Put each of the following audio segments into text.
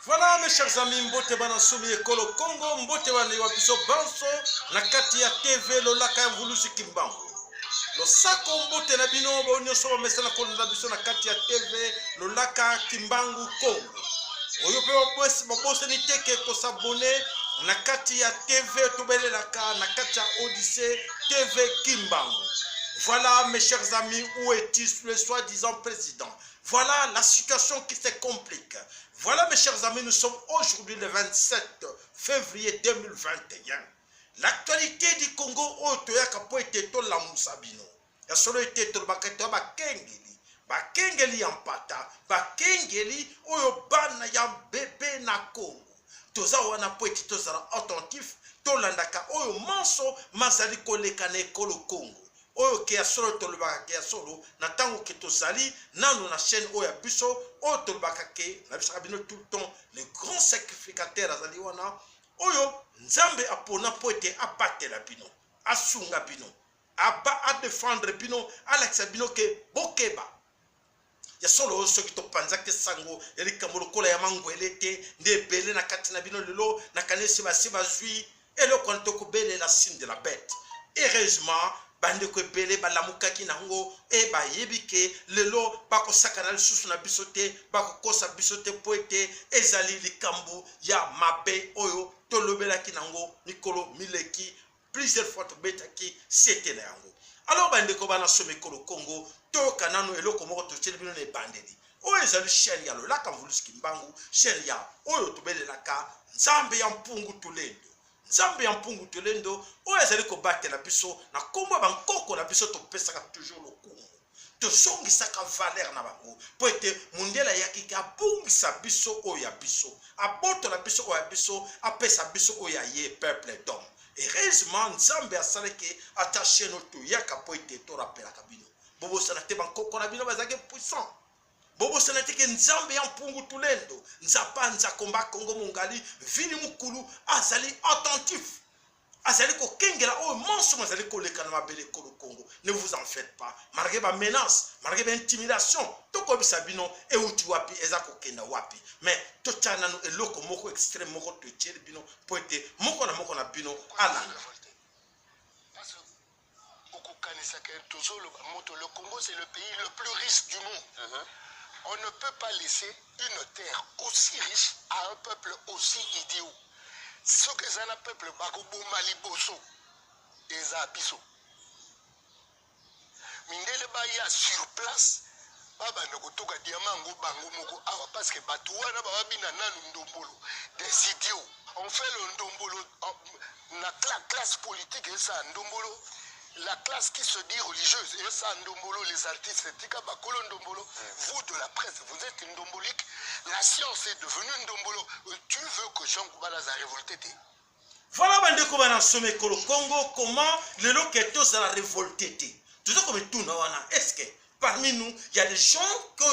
Voilà mes chers amis, mbote bana somi ekolo Congo, mbote bana wapiso banso na kati ya TV lolaka ya Mvuluzi Kimbangu. Lo sako mbote na bino ba onyoso ba mesana ko na biso na kati ya TV lolaka Kimbangu Congo. Oyo pe bose ni teke ko s'abonner na kati ya TV tobelelaka na kati ya Odyssée TV Kimbangu. Voilà mes chers amis, où est-il le soi-disant président? Voilà la situation qui se complique. Voilà mes chers amis, nous sommes aujourd'hui le 27 février 2021. L'actualité du Congo, Otoya Kapo était to la Moussabino. Ya solo était to Bakato Bakengeli. Bakengeli Yampata. Bakengeli Oyobana ya bébé na Congo. Toza wana po eti tozala attentif. Tolandaka Oyo Manso Mazali Kolekane Kolo Congo. Oyo ke solo tolobaka ke solo na tango ke tozali nanu na chaîne oya biso oyo tolobaka ke na biso bino tout le temps les grands sacrificateurs azali wana oyo nzambe apona po ete abatela bino asunga bino a défendre bino alakisa bino ke bokeba ya solo soki topanza ke sango elikambo lokola ya mangwele te nde ebele na kati na bino lelo na kanesi basi bazwi eloko ntokobele la signe de la bête. Heureusement bande ko bele balamukaki nango e ba yebike lelo bako sakana lisusu na bisote bako kosa bisote poete ezali likambu ya mabe oyo tolobelaki nango mikolo mileki plusieurs fois tobetaki c'était na yango. Alors bande ko bana so mikolo Congo to kanano eloko moko to tsheli bino ne bandeli oyo ezali chaîne ya lolaka Mvuluzi Kimbangu, chaîne ya oyo tobelelaka nzambe ya mpungu tulendo. Nzambe ya mpungu tulendo oyo ezali kobatela biso na kombo bankoko na biso topesaka toujours lokumu tosongisaka valeur na bango po ete mundela yakiki abungisa biso oyo ya biso abotola biso oyo ya biso apesa biso oyo ya ye peuple d'homme. Heureusement nzambe asalaki attaché no toyaka po ete torapelaka bino bobosana te bankoko na bino bazalaki puissant. Bobo senateke nzambe ya mpungu tulendo nzapa nzakomba Kongo mongali vini mukulu azali attentif azali ko kengela o manso azali ko lekana mabele kolo Congo. Ne vous en faites pas, malgré ba menace, malgré ba intimidation to ko bisabino e uti wapi ezako kenda wapi, mais to tchana no eloko moko extrême moko to tcheli bino poete moko na bino alanga. Le Congo c'est le pays le plus riche du monde. On ne peut pas laisser une terre aussi riche à un peuple aussi idiot. Ce que c'est un peuple Bagobo Maliboso des Abisso. Mindele Baya sur place, Baba Nokotoka Diamango Bango Moko Awa parce que Batouana Babina Nanu Ndombolo, des idiots. On fait le Ndombolo, la classe politique et ça Ndombolo. La classe qui se dit religieuse, et ça, Ndombolo, les artistes, Ndombolo, vous de la presse, vous êtes ndombolique, la science est devenue Ndombolo. Tu veux que Jean Koubalas a révolté? Voilà, bande Koubana Somé Kolo Congo, comment le loketos a révolté? Tout ça comme tout, est-ce que parmi nous, il y a des gens qui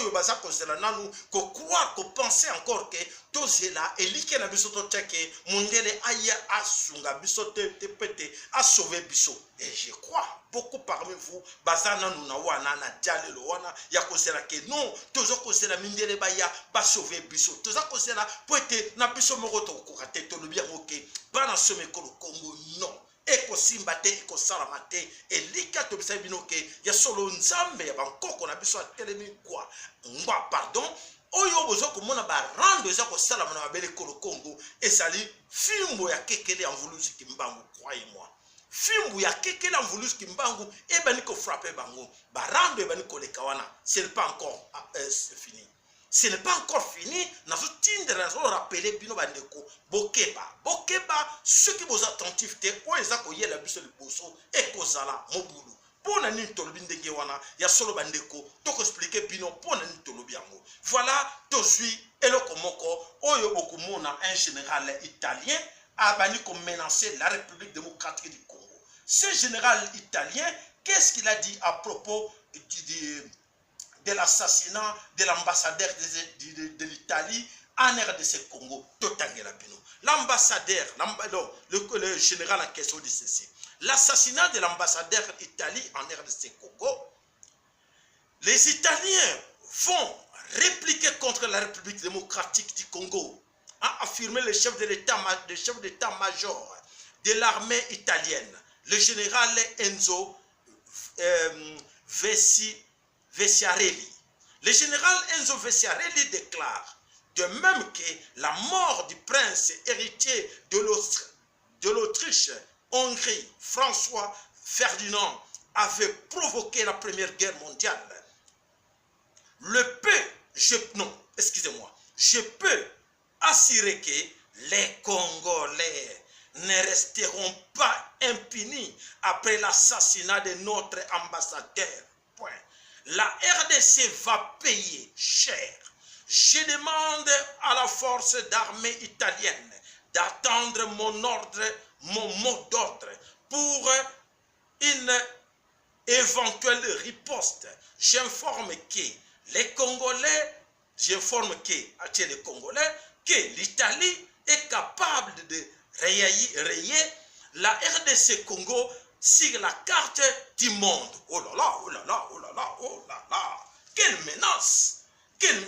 croient, qui pensent encore que tout cela est lié à bisoto tchèque, mondele aya asunga bisote te pete a sauvé biso. Et je crois beaucoup parmi vous, bazana nous na wana na diale lo wana ya kozela ke non, tozo kozela mindele baya ba sauver biso. Tozo kozela poete na biso moko to kokate to lobia moke bana some Kolo Congo non. Eko simbate eko salamate elika to bisa binoke ya solo nzambe ya bankoko na biso atelemi kwa ngwa pardon oyo bozo komona ba rando eza ko salama na babele Kolo Congo esali fimbo ya kekele ya Mvuluzi Kimbangu. Croyez-moi, fimbo ya kekele ya Mvuluzi Kimbangu ebani ko frapper bango ba rando ebani ko lekawana. Ce n'est pas encore fini. Ce n'est pas encore fini. Nous avons rappelé Bino Bandeko. Bokeba, ceux qui vous attentifs, ou les accueillir la buse de Bosso, et Kozala, Moboulou. Pour la nuit, Tolobindegewana, ya solo Bandeko, toko expliquer Bino, pour la nuit, Tolobiango. Voilà, Tosui, Elokomoko, Oyo Okumona, un général italien, a banni comme menacer la République démocratique du Congo. Ce général italien, qu'est-ce qu'il a dit à propos de l'assassinat de l'ambassadeur de l'Italie en RDC Congo, Totangela Bino. L'ambassadeur, le général en question dit ceci. L'assassinat de l'ambassadeur d'Italie en RDC Congo, les Italiens vont répliquer contre la République démocratique du Congo a affirmé le chef d'état-major de l'armée italienne, le général Enzo Vecchiarelli. Le général Enzo Vecchiarelli déclare de même que la mort du prince héritier de l'Autriche-Hongrie, François Ferdinand, avait provoqué la Première Guerre mondiale. Je peux assurer que les Congolais ne resteront pas impunis après l'assassinat de notre ambassadeur. Point. La RDC va payer cher. Je demande à la force d'armée italienne d'attendre mon mot d'ordre pour une éventuelle riposte. J'informe les Congolais que l'Italie est capable de rayer la RDC Congo sur la carte du monde. Oh là là, oh là là, oh là là, oh là là. Quelle menace, quelle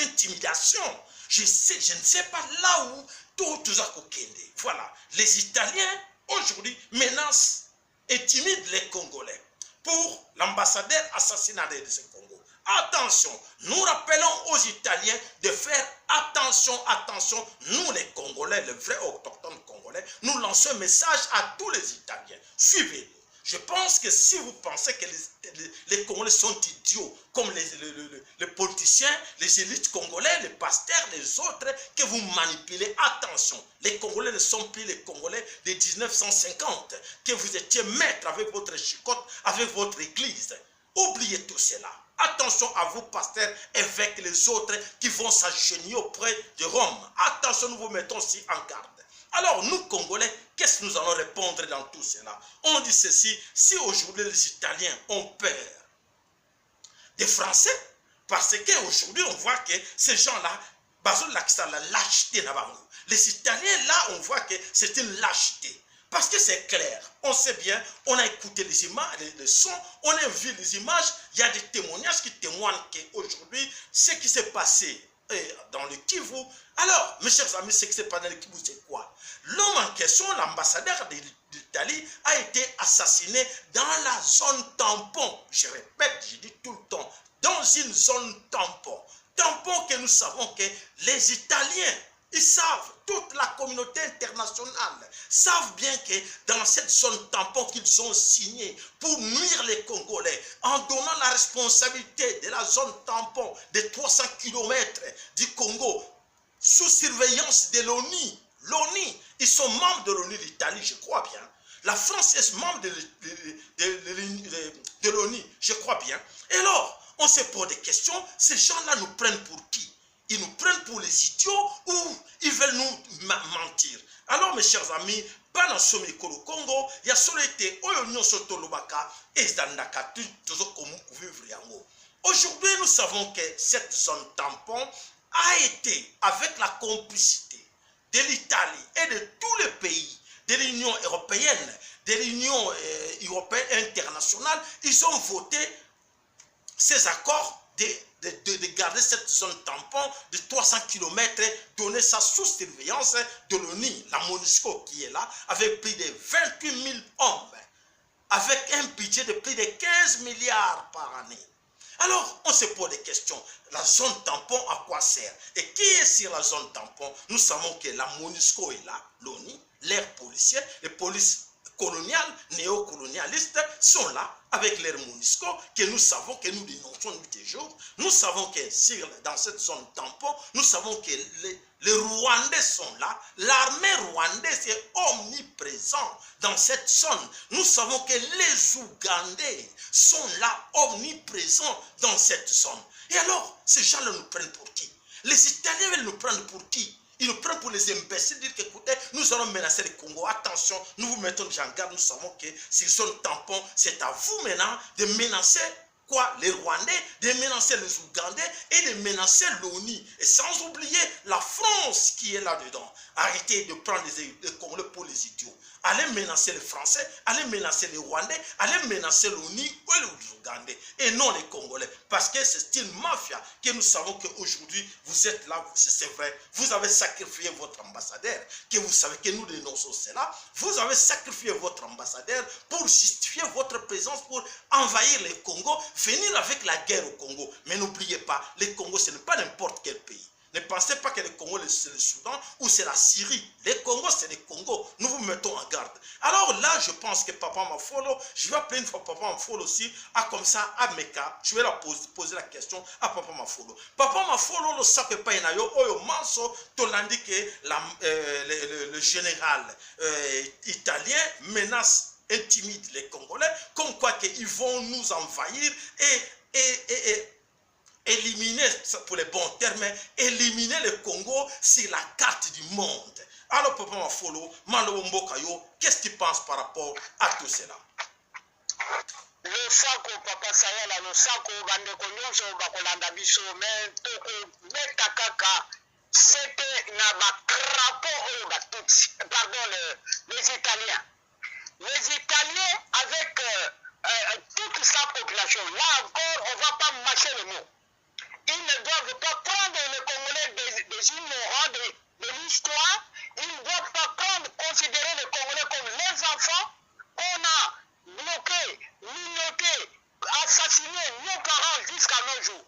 intimidation. Je ne sais pas là où tout ça kokende. Voilà, les Italiens aujourd'hui menacent, intimident les Congolais pour l'ambassadeur assassiné de ce Congo. Attention, nous rappelons aux Italiens de faire attention, nous les Congolais, les vrais autochtones congolais, nous lançons un message à tous les Italiens. Suivez-nous. Je pense que si vous pensez que les Congolais sont idiots, comme les politiciens, les élites congolais, les pasteurs, les autres, que vous manipulez, attention, les Congolais ne sont plus les Congolais de 1950, que vous étiez maître avec votre chicotte, avec votre église. Oubliez tout cela. Attention à vous, pasteurs, évêques, les autres qui vont s'agenouiller auprès de Rome. Attention, nous vous mettons aussi en garde. Alors, nous, Congolais, qu'est-ce que nous allons répondre dans tout cela? On dit ceci, si aujourd'hui les Italiens ont peur des Français, parce qu'aujourd'hui, on voit que ces gens-là, la lâcheté, les Italiens, là, on voit que c'est une lâcheté. Parce que c'est clair, on sait bien, on a écouté les images, les sons, on a vu les images, il y a des témoignages qui témoignent qu'aujourd'hui, ce qui s'est passé dans le Kivu. Alors, mes chers amis, ce qui s'est passé dans le Kivu, c'est quoi? L'homme en question, l'ambassadeur d'Italie, a été assassiné dans la zone tampon. Je répète, je dis tout le temps, dans une zone tampon. Tampon que nous savons que les Italiens, ils savent, toute la communauté internationale savent bien que dans cette zone tampon qu'ils ont signé pour nuire les Congolais, en donnant la responsabilité de la zone tampon de 300 km du Congo, sous surveillance de l'ONU. L'ONU, ils sont membres de l'ONU, l'Italie, je crois bien. La France est membre de l'ONU, je crois bien. Et alors, on se pose des questions, ces gens-là nous prennent pour qui? Ils nous prennent pour les idiots ou ils veulent nous mentir? Alors, mes chers amis, pendant ce Mikolo Congo, il y a solo été Oyonyo Soto Lobaka et Zdandaka vivre. Aujourd'hui, nous savons que cette zone tampon a été, avec la complicité de l'Italie et de tous les pays de l'Union européenne, de l'Union européenne internationale, ils ont voté ces accords de garder cette zone tampon de 300 km, donner ça sous surveillance de l'ONU, la MONUSCO qui est là, avec plus de 28 000 hommes, avec un budget de plus de 15 milliards par année. Alors, on se pose des questions. La zone tampon, à quoi sert? Et qui est sur la zone tampon? Nous savons que la MONUSCO est là, l'ONU, l'air policier, les polices coloniales, néocolonialistes sont là avec l'air MONUSCO que nous savons, que nous dénonçons tous les jours. Nous savons que dans cette zone tampon, nous savons que les Rwandais sont là. L'armée rwandaise est omniprésente dans cette zone. Nous savons que les Ougandais sont là, omniprésents dans cette zone. Et alors, ces gens-là nous prennent pour qui? Les Italiens veulent nous prendre pour qui? Ils nous prennent pour les imbéciles, dire qu'écoutez, nous allons menacer le Congo. Attention, nous vous mettons en garde, nous savons que s'ils sont tampons, c'est à vous maintenant de menacer quoi, les Rwandais, de menacer les Ougandais et de menacer l'ONU. Et sans oublier la France qui est là-dedans. Arrêtez de prendre les Congolais pour les idiots. Allez menacer les Français, allez menacer les Rwandais, allez menacer l'ONU et les Ougandais. Et non les Congolais. Parce que c'est une mafia que nous savons qu'aujourd'hui, vous êtes là, c'est vrai. Vous avez sacrifié votre ambassadeur, que vous savez que nous dénonçons cela. Vous avez sacrifié votre ambassadeur pour justifier votre présence, pour envahir le Congo, venir avec la guerre au Congo. Mais n'oubliez pas, le Congo, ce n'est pas n'importe quel pays. Ne pensez pas que le Congo, c'est le Soudan ou c'est la Syrie. Le Congo, c'est le Congo. Nous vous mettons en garde. Alors là, je pense que Papa Mafolo, je vais appeler une fois Papa Mafolo aussi, comme ça, à Meka, je vais poser la question à Papa Mafolo. Papa Mafolo, le sape pas inayo, oyo manso, tolandi que le général italien menace, intimide les Congolais, comme quoi qu'ils vont nous envahir et éliminer, pour les bons termes, éliminer le Congo sur la carte du monde. Alors, Papa Mafolo, Malo Mbokayo, qu'est-ce que tu penses par rapport à tout cela? Le sako, Papa Sayala, le sako, bandeko nyonso bakolanda biso, mais toko beta kaka, c'était na ba crapaud pardon, les Italiens. Les Italiens avec toute sa population, là encore, on ne va pas mâcher le mot. Ils ne doivent pas prendre les Congolais des ignorants de l'histoire. Ils ne doivent pas considérer les Congolais comme les enfants qu'on a bloqués, minautés, assassinés, nos parents jusqu'à nos jours.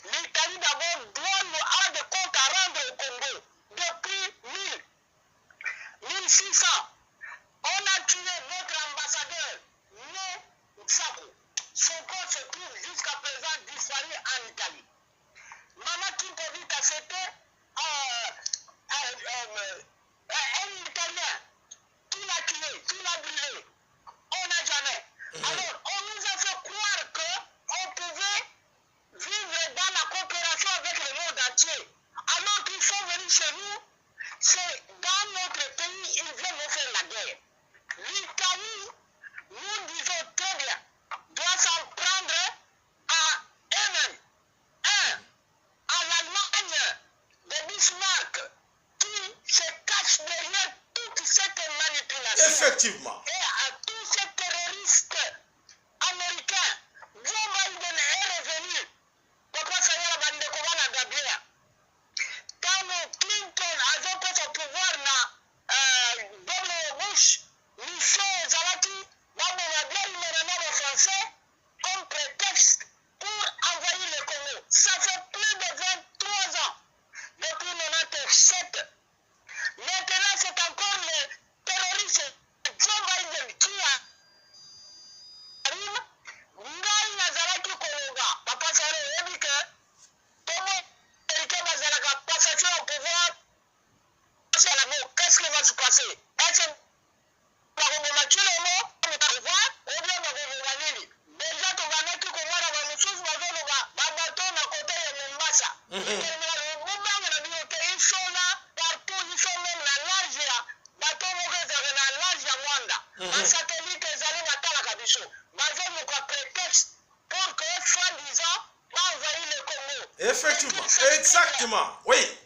L'Italie d'abord a des comptes à rendre au Congo depuis 1600. On a tué notre ambassadeur, Sako. Son corps se trouve jusqu'à présent disparu en Italie. Maman Kimpovic, c'était un Italien. Qui l'a tué, qui l'a brûlé. On n'a jamais. Alors, on nous a fait croire qu'on pouvait vivre dans la coopération avec le monde entier. Alors qu'ils sont venus chez nous, c'est dans notre pays, ils viennent nous faire la guerre. L'Italie, nous disons très bien, doit s'en prendre à eux-mêmes. À l'Allemagne de Bismarck, qui se cache derrière toute cette manipulation. Effectivement. Et à tous ces terroristes américains, Joe Biden est revenu. Papa Sayala Bandekovana Gabriel. Quand Clinton a fait son pouvoir na W. Bush, Michel Zalati, le français, comme prétexte pour envahir le Congo. Ça fait plus de 23 ans, depuis 1997. Maintenant, c'est encore le terroriste Joe Biden qui arrive. Ngai Nazaraki Kologa, Papa Sayala, il dit que comment Américain Bazalaka passation au pouvoir, qu'est-ce qui va se passer? Est-ce que bakongomaki lomo pouvoir ou bien bakongomani déjà tovanaki komona bamosusu bazoloba babato na kote ya Mombasa mobanga na bino te ils sont là partout, ils sont même na large ya bato moko ezalaka na large ya Mwanda basatellite ezali batalaka biso bazomuka prétexte pour que soi-disant envahir le Congo. Effectivement, exactement, oui.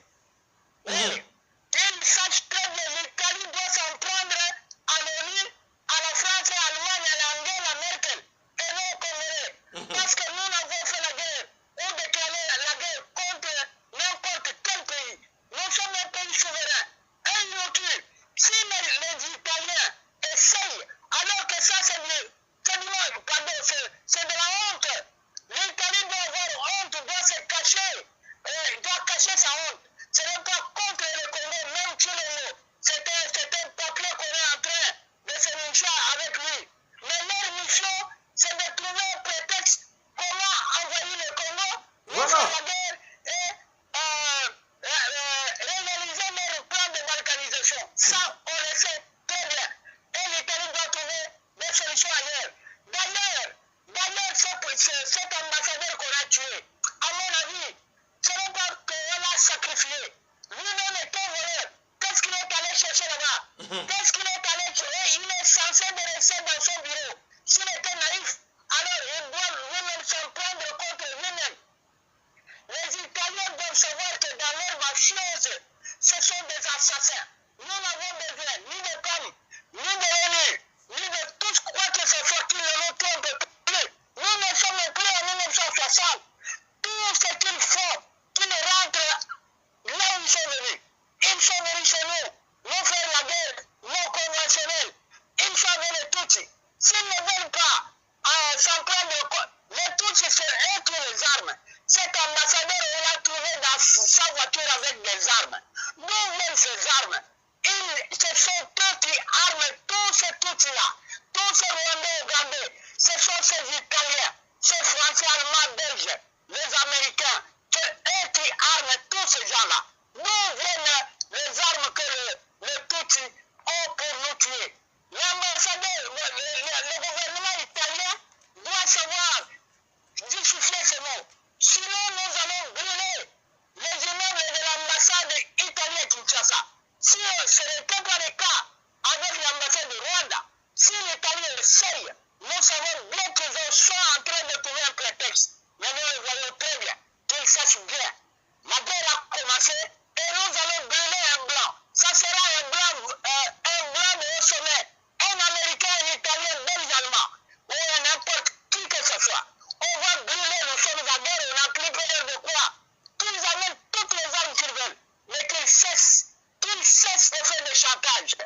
Ils sachent très bien, l'Italie doit s'en prendre à l'ONU, à la France et à l'Allemagne, à Angela Merkel, et non aux Congolais. Parce que nous n'avons fait la guerre, ou déclaré la guerre contre n'importe quel pays. Nous sommes un pays souverain. Et ils nous tuent. Si les Italiens essayent, alors que ça c'est de la honte. L'Italie doit avoir honte, doit se cacher, doit cacher sa honte. Ce n'est pas contre le Congo, même Chilongo. C'est un papier qu'on est en train de se moucher avec lui. Mais leur mission, c'est de trouver un prétexte comment envahir le Congo, lancer la guerre et réaliser leur plan de balkanisation. Ça, on le sait très bien. Et l'Italie doit trouver des solutions ailleurs. D'ailleurs, cet ambassadeur qu'on a tué, à mon avis, ce n'est pas qu'on l'a sacrifié. Lui-même est un voleur. Qu'est-ce qu'il est allé chercher là-bas? Qu'est-ce qu'il est allé tuer? Il est censé de rester dans son bureau. S'il était naïf, alors il doit lui-même doivent s'en prendre contre lui-même. Les Italiens doivent savoir que dans leur mafieuse, ce sont des assassins. Nous n'avons besoin ni de pommes, ni de l'ONU, ni de tout quoi que ce soit qui ne nous trompe plus. Nous ne sommes plus en 1960. Tout ce qu'il faut qu'ils rentrent là où ils sont venus. Ils sont venus chez nous faire la guerre non conventionnelle. Ils sont venus Tutsis. S'ils ne veulent pas s'en prendre compte, les Tutsis, c'est eux qui ont les armes. Cet ambassadeur, on l'a trouvé dans sa voiture avec des armes. D'où viennent ces armes? Ce sont eux qui arment tous ces Tutsis-là, tous ces Rwandais, Ougandais. Ce sont ces Italiens, ces Français, Allemands, Belges, les Américains. C'est eux qui arment tous ces gens-là. D'où viennent les armes que les Tutsis ont pour nous tuer? L'ambassadeur, le gouvernement italien doit savoir justifier ces mots. Sinon, nous allons brûler les immeubles de l'ambassade italienne Kinshasa. Si ce n'était pas le cas avec l'ambassade de Rwanda, si l'Italie essaye, nous savons bien qu'ils sont en train de trouver un prétexte. Mais nous le voyons très bien, qu'ils sachent bien. La guerre a commencé et nous allons brûler un blanc. Ça sera un blanc de haut sommet. Un Américain, un Italien, un Belge, allemand, ou n'importe qui que ce soit. On va brûler, nous sommes en guerre, on n'a plus peur de quoi? Qu'ils amènent toutes les armes qu'ils veulent, mais qu'ils cessent de faire des chantages.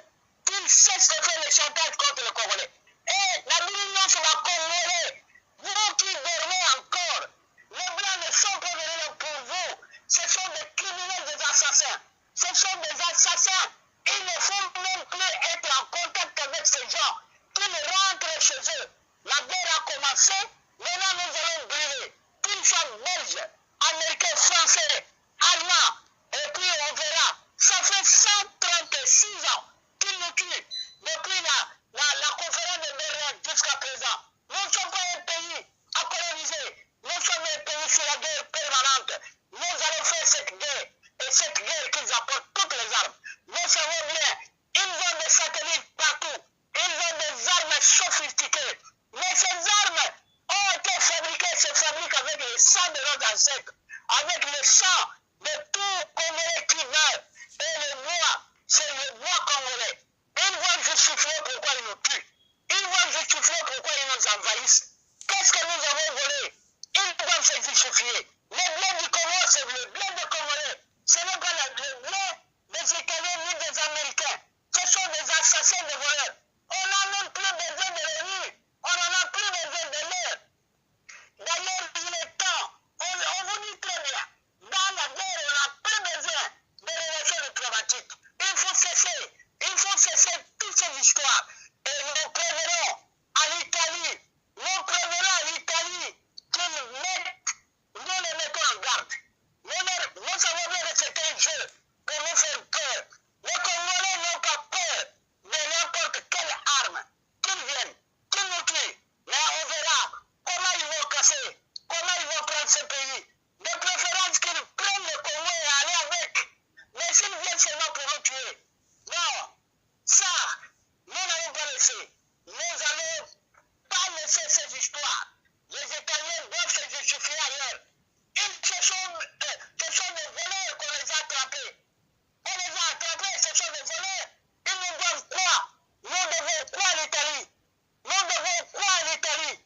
Qu'ils cessent de faire des chantages contre les Congolais. Et la Union sur la Congolais, vous qui dormez encore, les Blancs ne sont pas venus là pour vous. Ce sont des criminels, des assassins. Ce sont des assassins. Ils ne faut même plus être en contact avec ces gens. Qu'ils rentrent chez eux. La guerre a commencé. Maintenant, nous allons brûler. Qu'ils soient belges, américains, français, allemands. Et puis, on verra. Ça fait 136 ans qu'ils nous tuent. Depuis la conférence de Berlin jusqu'à présent. Nous ne sommes pas un pays à coloniser. Nous sommes un pays sur la guerre permanente. Nous allons faire cette guerre. Et cette guerre qu'ils apportent toutes les armes. Nous savons bien, ils ont des satellites partout. Ils ont des armes sophistiquées. Mais ces armes ont été fabriquées, se fabriquent avec le sang de nos ancêtres. Avec le sang de tout Congolais qui meurt. Et le bois, c'est le bois congolais. Ils vont justifier pourquoi ils nous tuent. Ils vont justifier pourquoi ils nous envahissent. Qu'est-ce que nous avons volé? Ils doivent se justifier. Le blé du Congo, c'est le blé de Congolais. Ce n'est pas le blé des Italiens ni des Américains. Ce sont des assassins de voleurs. On n'a même plus besoin de l'ONU. On n'en a plus besoin de l'air. D'ailleurs, il est temps. On vous dit très bien. Dans la guerre, on n'a plus besoin de relations diplomatiques. Il faut cesser toutes ces histoires. Et nous prévenons à l'Italie, nous les mettons en garde. Nous savons bien que c'est un jeu pour nous faire peur. Les Congolais n'ont pas peur de n'importe quelle arme. Qu'ils viennent, qu'ils nous tuent. Mais on verra comment ils vont casser, comment ils vont prendre ce pays. De préférence qu'ils prennent le Congo et aller avec. Mais s'ils viennent seulement pour nous tuer. Non, ça, nous n'allons pas laisser. Nous n'allons pas laisser ces histoires. Les Italiens doivent se justifier ailleurs. Ce sont des voleurs qu'on les a attrapés. On les a attrapés, ce sont des voleurs. Ils nous doivent quoi? Nous devons quoi à l'Italie? Nous devons quoi à l'Italie?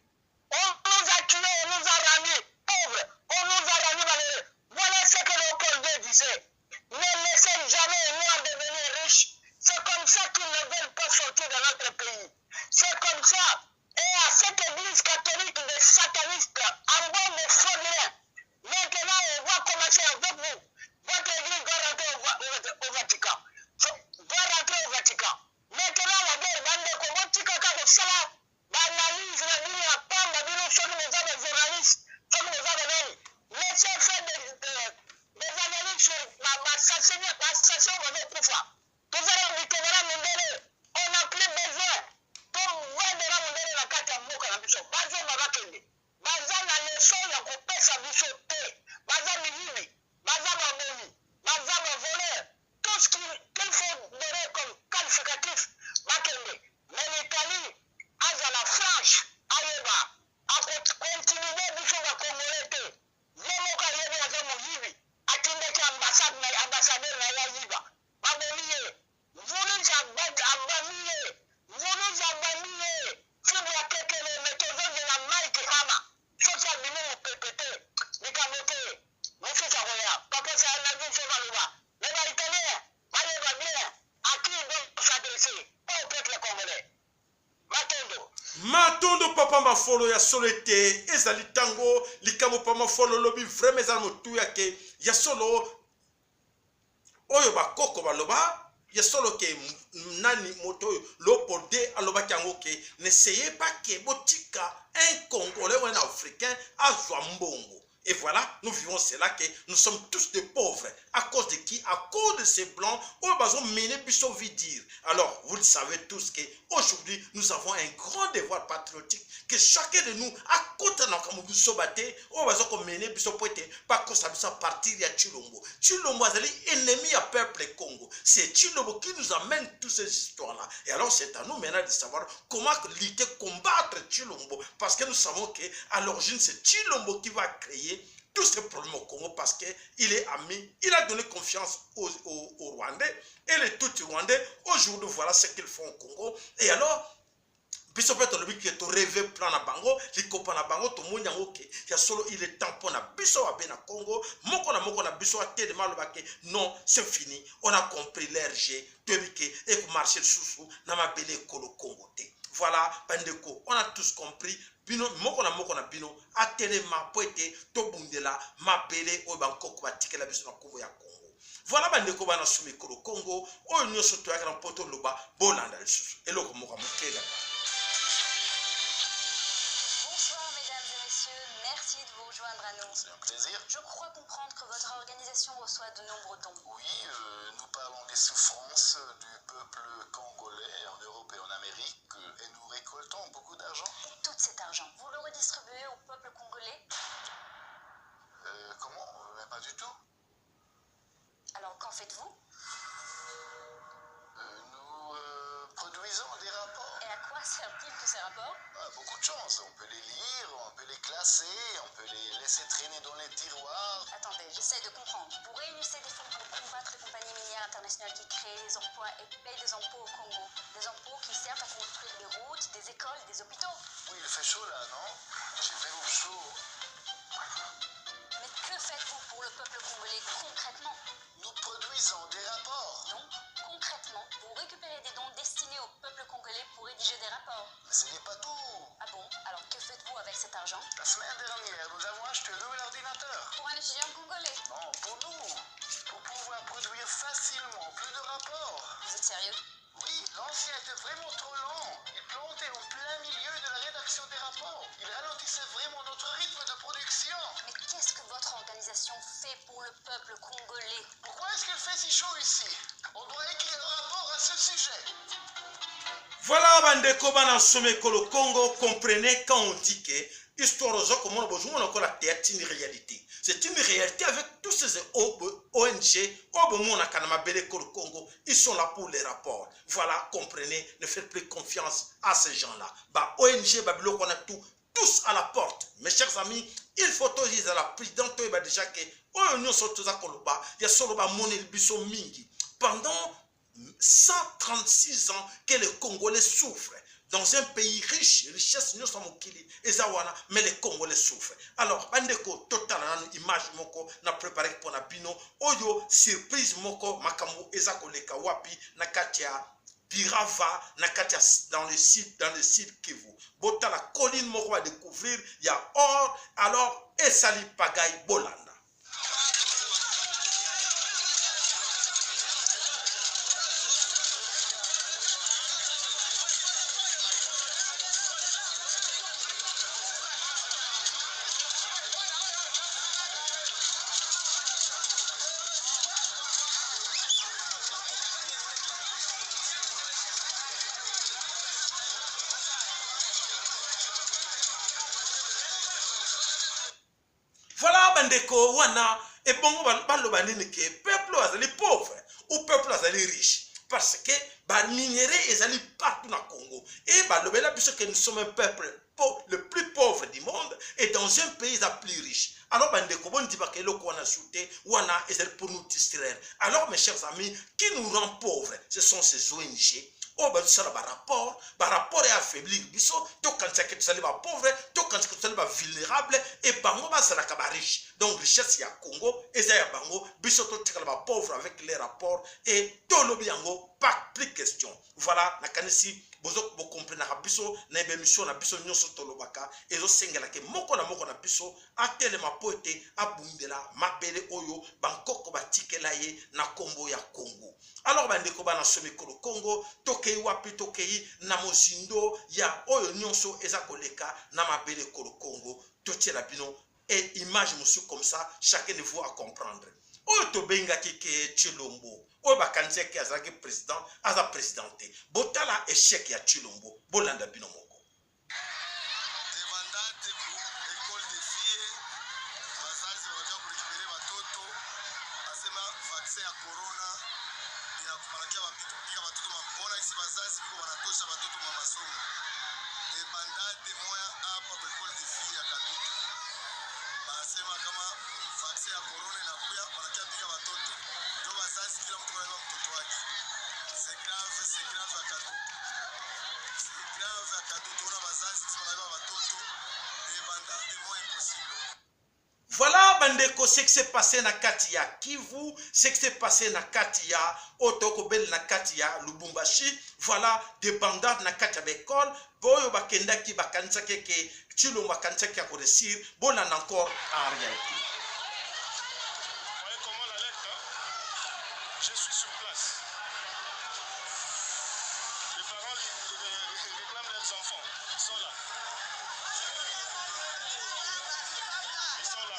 On nous a tués, on nous a rendus pauvres, on nous a rendus malheureux. Voilà ce que Léopold II disait. Ne laissez jamais les Noirs devenir riches. C'est comme ça qu'ils ne veulent pas sortir de notre pays. C'est comme ça. Et à cette église catholique des satanistes, en bon de fraudulents, maintenant on va commencer avec vous. Votre église doit rentrer au Vatican. Doit rentrer au Vatican. Maintenant la guerre, bande Congo, Tikaka, Sala, l'analyse, la ligne à Pam, la ligne, ceux qui nous ont des journalistes, ceux qui nous ont des laissez faire des analyses sur l'assassinat de Koufa. Vous allez me on n'a plus besoin. Pour voir de la carte à Moka, la biso, Bazan Mabakende, Bazan a leçon, la coupé sa biso T, Bazan Mivini, Bazan Maboni, Bazan Voleur, tout ce qu'il faut donner comme qualificatif, Bakende. Mais l'Italie, à la franche, Aïeba, a continué de ONG Valouba. Les Italiens, Marie va bien. À qui ils doivent s'adresser? Au peuple congolais. Matondo. Matondo papa mafolo ya solo ete ezali tango likambo pa mafolo lobi vraiment ezali motu yake ya solo oyo bakoko baloba ya solo ke nani moto lopode aloba kango ke n'essayez pas que botika un Congolais ou un Africain azwa mbongo. Et voilà, nous vivons cela que nous sommes tous des pauvres. À cause de qui? À cause de ces blancs. Alors, vous le savez tous qu'aujourd'hui, nous avons un grand devoir patriotique. Que chacun de nous, à côté de nous, partir à Chilombo. Chilombo est ennemi à peuple Congo. C'est Chilombo qui nous amène toutes ces histoires-là. Et alors, c'est à nous maintenant de savoir comment lutter, combattre Chilombo. Parce que nous savons qu'à l'origine, c'est Chilombo qui va créer tous ces problèmes au Congo parce qu'il est ami, il a donné confiance aux Rwandais et les tout Rwandais. Aujourd'hui, voilà ce qu'ils font au Congo. Et alors, biso peut le que to rêver plan na bango, li copa na bango to monya ngoke. Ya solo il est temps pour na biso wa na Congo, moko na biso a télé malobake. Non, c'est fini. On a compris l'RG, tebike et marcher sous na mabele kolo Congo te. Voilà, bandeko, on a tous compris. Bino moko na bino a télé ma poete to bundela mabele o banko ko batikela biso na Congo ya Congo. Voilà bandeko bana sumi kolo Congo, o nyoso to ya na poto loba bolanda lisusu. Eloko moko mokela. À nous. C'est un plaisir. Je crois comprendre que votre organisation reçoit de nombreux dons. Oui, nous parlons des souffrances du peuple congolais en Europe et en Amérique et nous récoltons beaucoup d'argent. Et tout cet argent, vous le redistribuez au peuple congolais? Comment? Pas du tout. Alors qu'en faites-vous? Nous produisons des rapports. Et à quoi servent-ils tous ces rapports? Beaucoup de choses. On peut les lire, on peut les classer, on peut les laisser traîner dans les tiroirs. Attendez, j'essaie de comprendre. Vous réunissez des fonds pour combattre les compagnies minières internationales qui créent des emplois et payent des impôts au Congo. Des impôts qui servent à construire des routes, des écoles, des hôpitaux. Oui, il fait chaud là, non? J'ai vraiment chaud. Mais que faites-vous pour le peuple congolais concrètement? Nous produisons des rapports. Donc, concrètement, vous récupérez des dons destinés au peuple congolais pour rédiger des rapports. Mais ce n'est pas tout. Ah bon? Alors que faites-vous avec cet argent? La semaine dernière, nous avons acheté un nouvel ordinateur. Pour un étudiant congolais? Non, pour nous. Pour pouvoir produire facilement plus de rapports. Vous êtes sérieux? Oui, l'ancien était vraiment trop lent. Il plantait en plein milieu de la rédaction des rapports. Il ralentissait vraiment notre rythme de production. Mais qu'est-ce que votre organisation fait pour le peuple congolais? Pourquoi est-ce qu'il fait si chaud ici? On doit écrire un rapport à ce sujet. Voilà, bandeko bana some kolo Congo, comprenez quand on dit que histoire aux autres, comment besoin encore la tête, c'est une réalité. C'est une réalité avec tous ces ONG, Congo, ils sont là pour les rapports. Voilà, comprenez, ne faites plus confiance à ces gens-là. Bah, ONG, Babylone, on a tout, tous à la porte. Mes chers amis, il faut tous dire à la présidente, déjà que, il y a solo monnaie biso mingi. Pendant 136 ans que les Congolais souffrent. Dans un pays riche, richesse, nous sommes au Kili, mais les Congolais souffrent. Alors, bandeko, total, image moko, na préparé pour na bino, oyo, surprise moko, makamu, ezako leka wapi, na katia, Birava, na katia, dans le site Kivu. Bota la colline moko à découvrir, il y a or, alors, Esali Pagaï Bolanda. Voilà, bandeko, wana, et bon, le peuple azali pauvre, ou peuple azali riche. Parce que, bah, minéraux, ils allaient partout dans le Congo. Et, bah, le bel puisque nous sommes un peuple le plus pauvre du monde, et dans un pays le plus riche. Alors, bandeko, bon, dit que l'eau qu'on a ajouté, wana, est pour nous distraire. Alors, mes chers amis, qui nous rend pauvres, ce sont ces ONG. o ba sala ba rapport est affaiblir biso to kanisa ke tsali ba pauvre to kanisa ke tsali ba vulnérable et bango ba sala ka ba riche. Donc richesse ya Congo eza ya bango biso to tikala ba pauvre avec les rapports et to lobi yango pas plus question. Voilà na kanisi bozo bo comprendre biso na émission na biso nyonso to lobaka ezo sengela ke moko na biso atelema poete abundela mabele oyo bankoko batikela ye na kombo ya Congo. Alors bandeko bana somi kolo Congo tokei wapi tokei na mozindo ya oyo nyonso eza koleka na mabele kolo Congo totiela bino et image monsieur comme ça chacun de vous à comprendre. Oyo to benga kike Chilombo oyo bakanisa ke azaki président aza présidenté botala échec ya Chilombo bolanda bino moko. Voilà bandeko ce qui s'est passé na kati ya Kivu, ce qui s'est passé na kati ya Otokobel na kati ya Lubumbashi. Voilà des bandades na kati ya l'école boyo bakenda ki bakanisa ke Chilombo bakanisa ki ko réussir bona encore en réalité. Voyez comment la lettre, hein? Je suis sur place. Les parents réclament leurs enfants. Ils sont là. Ils sont là.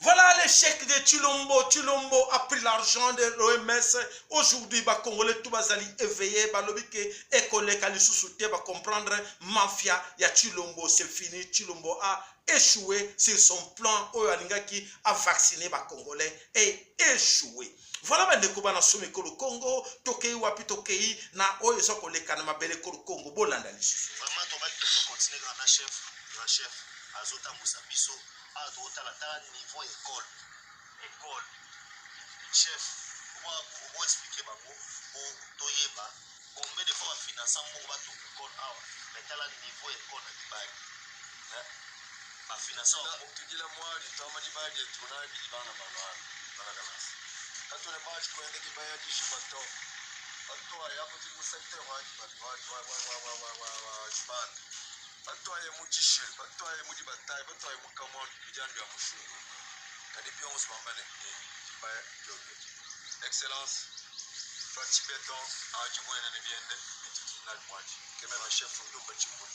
Voilà l'échec de Chilombo. Chilombo a pris l'argent de l'OMS. Aujourd'hui, les Congolais tout bazali éveillé, balobike école kalisusuté va comprendre mafia ya Chilombo c'est fini. Chilombo a échoué sur son plan. Oyalingaki a vacciné les Congolais et échoué. Voilà bandeko bana somi ko Congo tokei wapi tokei na oyo so koleka na mabele ko Congo bolanda lisusu. Vraiment to va continuer na chef azota musabiso a to tala niveau école chef on expliquer bango pour toyeba combien de fois financement pour ba to école a mais tala niveau école na dibai ba financement tu dis la moi du temps ma dibai de tourner bi bana bana damas quand on est match ko ndeki baya di shibato bato ya ko timu secteur wa Japan bato ya mujishel bato ya mudi batai bato ya mukamon bijandi ya mushungu kadi pia on se bambane baya jobe excellence Fati Beton a du moyen de biende na moitié que même un chef de bâtiment.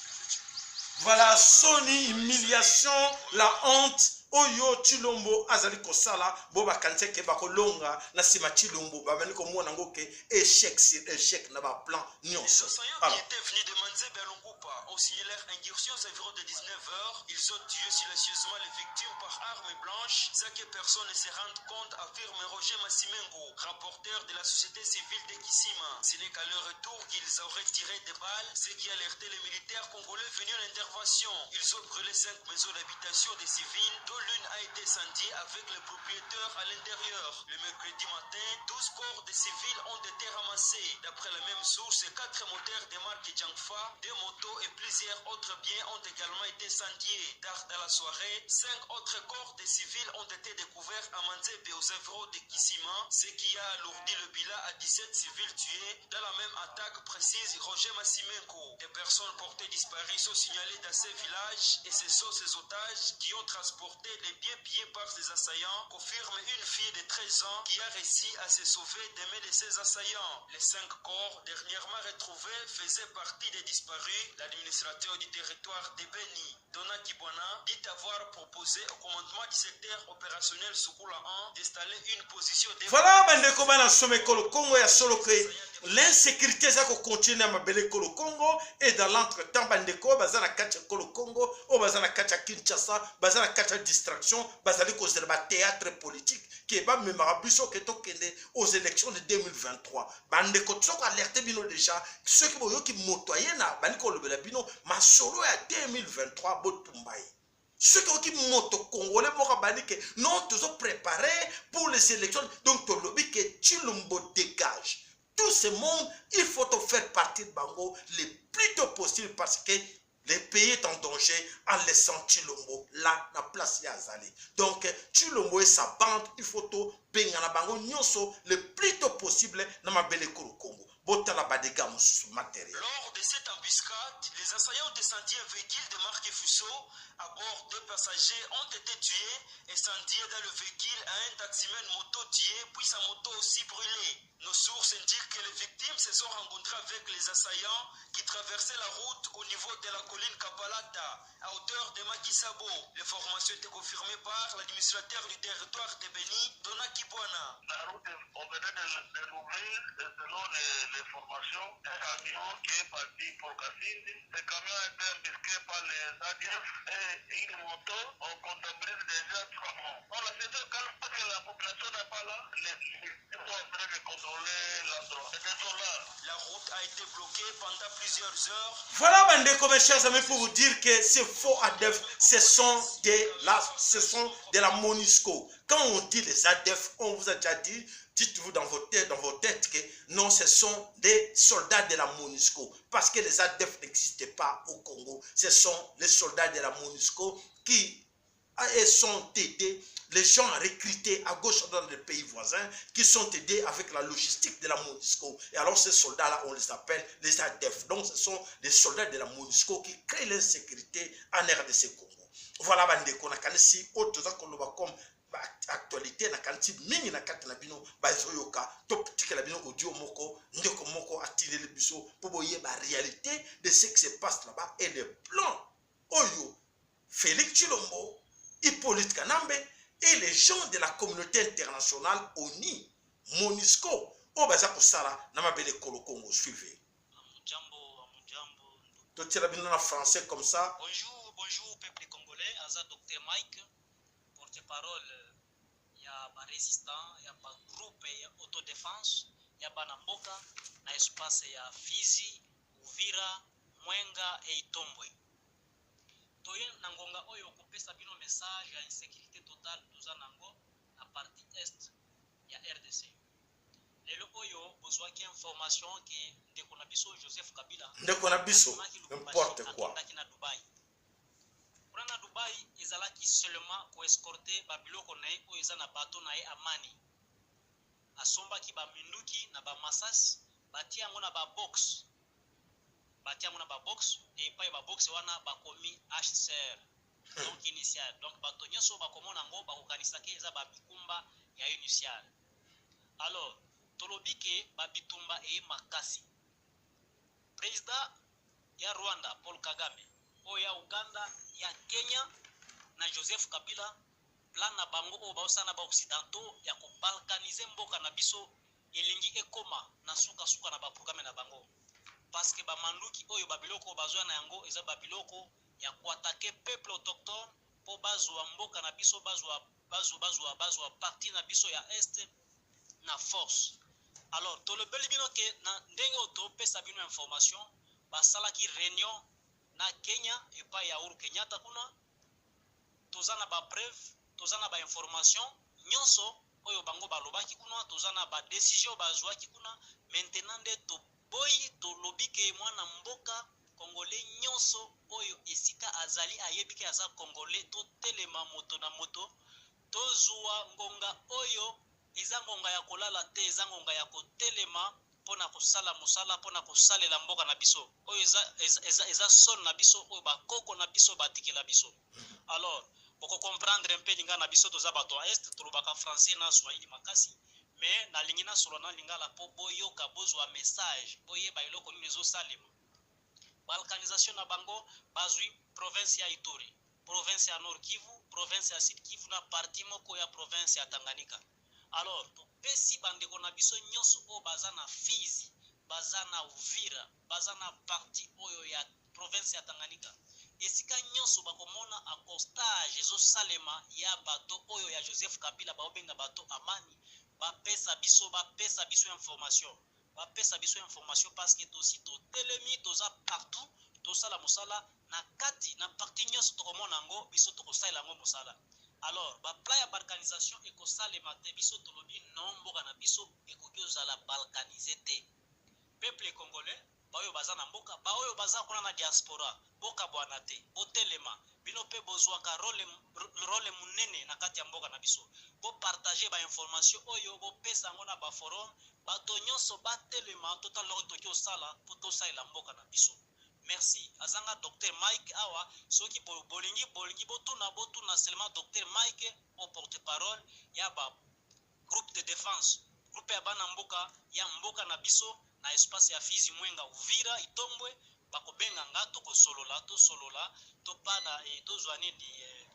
Voilà Sony humiliation la honte oyo Chilombo azali kosala boba kanse ke bakolonga na sima Chilombo babani ko mona ngoke échec sur échec na ba plan nyonso. Qui étaient venus de Manzé Berlongupa ont signé leur incursion aux environs de 19h. Ils ont tué silencieusement les victimes par armes blanches sans que personne ne se rende compte, affirme Roger Massimengo, rapporteur de la société civile de Kissima. Ce n'est qu'à leur retour qu'ils auraient tiré des balles, ce qui alertait les militaires congolais venus en intervention. Ils ont brûlé 5 maisons d'habitation des civils, dont l'une a été incendiée avec les propriétaires à l'intérieur. Le mercredi matin, 12 corps de civils ont été ramassés. D'après la même source, 4 moteurs de marque Jiangfa, 2 motos et plusieurs autres biens ont également été incendiés. Tard dans la soirée, 5 autres corps de civils ont été découverts à Manzebe aux environs de Kissima, ce qui a alourdi le bilan à 17 civils tués dans la même attaque, précise Roger Massimenko. Des personnes portées disparues sont signalées dans ces villages et ce sont ces otages qui ont transporté les biens pillés par ces assaillants, confirme une fille de 13 ans qui a réussi à se sauver des mains de ces assaillants. Les 5 corps dernièrement retrouvés faisaient partie des disparus, l'administrateur du territoire de Beni. Donna Kibwana dit avoir proposé au commandement du secteur opérationnel Sukula 1 d'installer une position de... Voilà, bandeko bana some Kolo Congo ya solo que l'insécurité ça continue à mabele Kolo Congo et dans l'entretemps bandeko bazana kacha Kolo Congo o bazana kacha Kinshasa bazana kacha distraction bazali cause ba théâtre politique qui va même rabiso que tokende aux élections de 2023 bandeko tsoko alerté bino déjà ceux qui boyo qui motoyer na bandeko le bino ma solo ya 2023 botumbai. Ceux qui montent au Congolais, non, tous sont préparés pour les élections. Donc, tu lobby que Chilombo dégage. Tout ce monde, il faut te faire partie de Bango le plus tôt possible parce que les pays est en danger en laissant Chilombo là, la place Yazali. Donc, Chilombo et sa bande, il faut te Bengana Bango Nyoso le plus tôt possible dans ma belle Congo. Lors de cette embuscade, les assaillants ont descendu un véhicule de marque Fuso. À bord, 2 passagers ont été tués et incendiés dans le véhicule à un taximan moto tué, puis sa moto aussi brûlée. Nos sources indiquent que les victimes se sont rencontrées avec les assaillants qui traversaient la route au niveau de la colline Kapalata, à hauteur de Makisabo. L'information était confirmée par l'administrateur du territoire de Beni, Donna Kibwana. La route, on venait de l'ouvrir selon les formations. Un camion qui est parti pour Kassindi. Ce camion a été embusqué par les ADF et une moto. On comptabilise déjà 3 morts. On a fait calme parce que la population n'est pas là. Les sont en train de contrôler l'endroit. La route a été bloquée pendant plusieurs heures. Voilà, bandeko, mes chers amis, pour vous dire que ces faux ADF, ce sont de la MONUSCO. Quand on dit les ADF, on vous a déjà dit, dites-vous dans vos têtes que non, ce sont des soldats de la MONUSCO. Parce que les ADF n'existent pas au Congo. Ce sont les soldats de la MONUSCO qui sont aidés, les gens recrutés à gauche dans les pays voisins, qui sont aidés avec la logistique de la MONUSCO. Et alors ces soldats-là, on les appelle les ADF. Donc ce sont les soldats de la MONUSCO qui créent l'insécurité en RDC Congo. Voilà, bandeko, na kanisi, autres akoloba comme actualité na kanti mingi na kati na bino bazoyoka to petit la bino audio moko ndeko moko atile le biso pour boyer la réalité de ce qui se passe là-bas et le plan oyo Félix Tshilombo, Hippolyte Kanambe et les gens de la communauté internationale ONU, MONUSCO, au baza kosala na mabele Kolo Congo suivez. Tout est bien en français comme ça. Bonjour peuple congolais, Aza Dr Mike, porte-parole, il y a des résistants, il y a des groupes autodéfense, il y a des Namboka, na espace il y a Fizi, Uvira, Mwenga et Itombwe. Toye nangonga oyo kopesa bino message ya insécurité totale toza nango na partie est ya RDC. Lelo oyo bozwaki information ke ndeko na biso Joseph Kabila ndeko na biso n'importe quoi. Na Dubai. Pour na Dubai ezalaki seulement ko escorter ba biloko na ye oyo eza na bateau na ye amani. Asombaki ba minduki na ba masasi batia yango na ba box. Batiamo na ba box et pa ba box wana ba komi HCR donc initial donc bato nyoso ba komona ngo ba kokanisa ke eza ba bikumba ya initial. Alors tolobi ke ba bitumba e makasi président ya Rwanda Paul Kagame o ya Uganda ya Kenya na Joseph Kabila plan na bango o ba osana ba occidentaux ya ko balkaniser mboka na biso elingi ekoma na suka na ba programme na bango. Parce que bamanduki oyo babiloko bazwa na yango eza babiloko ya kuatake peuple autochtone po bazwa mboka na biso bazwa parti na biso ya est na force. Alors tolobeli bino ke na ndenge oto pesa bino information basalaki réunion na Kenya epa ya Uhuru Kenyatta kuna tozana ba preuve tozana ba information nyonso oyo bango balobaki kuna tozana ba décision bazwaki kuna maintenant de to boyi to lobike mwana mboka congolais nyonso oyo esika azali ayebike aza congolais to telema moto na moto tozwa ngonga oyo eza ngonga ya kolala te eza ngonga ya kotelema pona kosala musala pona kosalela mboka na biso oyo eza son na biso oyo bakoko na biso batikela biso. Alors boko comprendre un peu linga na biso toza bato a est tolobaka français na swahili makasi mais na lingina solo na lingala po boyoka bozwa message boyeba eloko nini ezosalema balkanisation na bango bazwi province ya Ituri, province ya Nord Kivu, province ya Sud Kivu na parti moko ya province ya Tanganyika. Alors topesi bandeko na biso nyonso oyo baza na Fizi, baza na Uvira, baza na parti oyo ya province ya Tanganyika, esika nyonso bakomona accostage ezosalema ya bato oyo ya Joseph Kabila baobenga bato amani, bapesa biso information, parce que tosi totelemi toza partout tosala mosala na kati na parti nyonso tokomona ngo biso tokosalela ngo mosala. Alors baplan ya balkanisation ekosalema te, biso tolobi non, mboka na biso ekoki ozala balkanisé te. Peuple congolais baoyo baza na mboka, baoyo baza kuna na diaspora, boka bwana te, botelema bino pe bozwaka role munene na kati ya mboka na biso, bo partager ba information oyo, bo pesa ngo na ba forum, bato nyonso batelema total loko toki osala po tosalela mboka na biso. Merci. Azanga Dr Mike awa soki bolingi botuna seulement Dr Mike au porte-parole ya ba groupe de défense, groupe ya bana mboka ya mboka na biso na espace ya Fizi, Mwenga, Uvira, Itombwe, bakobenga nga tokosolola topana tozwa nini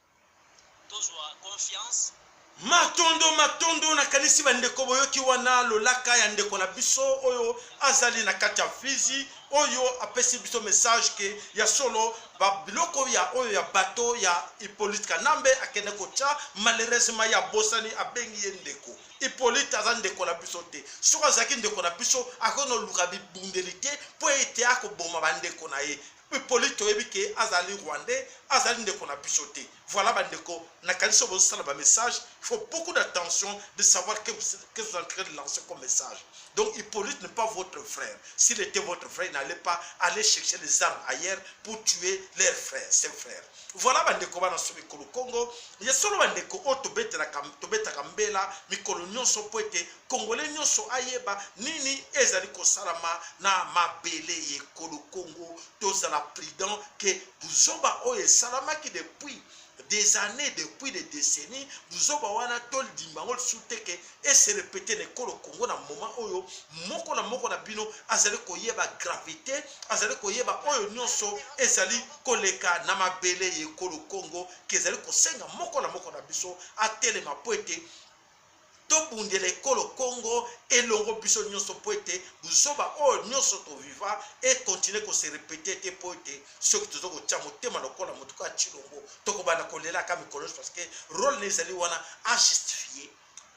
tozwa confiance. Matondo na kanisi bandeko boyoki wana lolaka ya ndeko na biso oyo azali na kati ya Fizi, oyo apesi biso message ke ya solo ba biloko ya oyo ya bato ya Hippolyte Kanambe akende kocha, malheureusement ya bosani abengi ye ndeko Hippolyte aza ndeko na biso te. Soka zaki ndeko na biso akono luka bibundelite po ete akoboma bandeko na ye. Hippolyte oyebike azali rwandais, azali ndeko na biso te. Voilà bandeko na kanisa bozo sala ba message, il faut beaucoup d'attention de savoir que vous êtes en train de lancer comme message. Donc Hippolyte n'est pas votre frère. S'il était votre frère, il n'allait pas aller chercher les armes ailleurs pour tuer leurs frères, ses frères. Voilà bandeko bana so mikolo Congo. Ya solo bandeko o tobeta kambela mikolo nyonso po ete Congolais nyonso ayeba nini ezali kosalama na mabele ye kolo Congo. Tozala prudent que buzoba o esalamaki depuis des années, depuis des décennies, buzoba wana tol dimbango souteke et se répéter ne kolo Congo na moment oyo moko na bino azali koyeba gravité, azali koyeba oyo nyonso ezali koleka na mabele ye kolo Congo kezali kosenga moko na biso atelema po ete tobundele kolo Congo elongo biso nyonso po ete buzoba oyo nyonso to viva et continuer ko se répéter te po ete soki tozoko tia motema lokola motuka chilongo tokobana kolela ka mikolo parce que rôle nezali wana a justifier,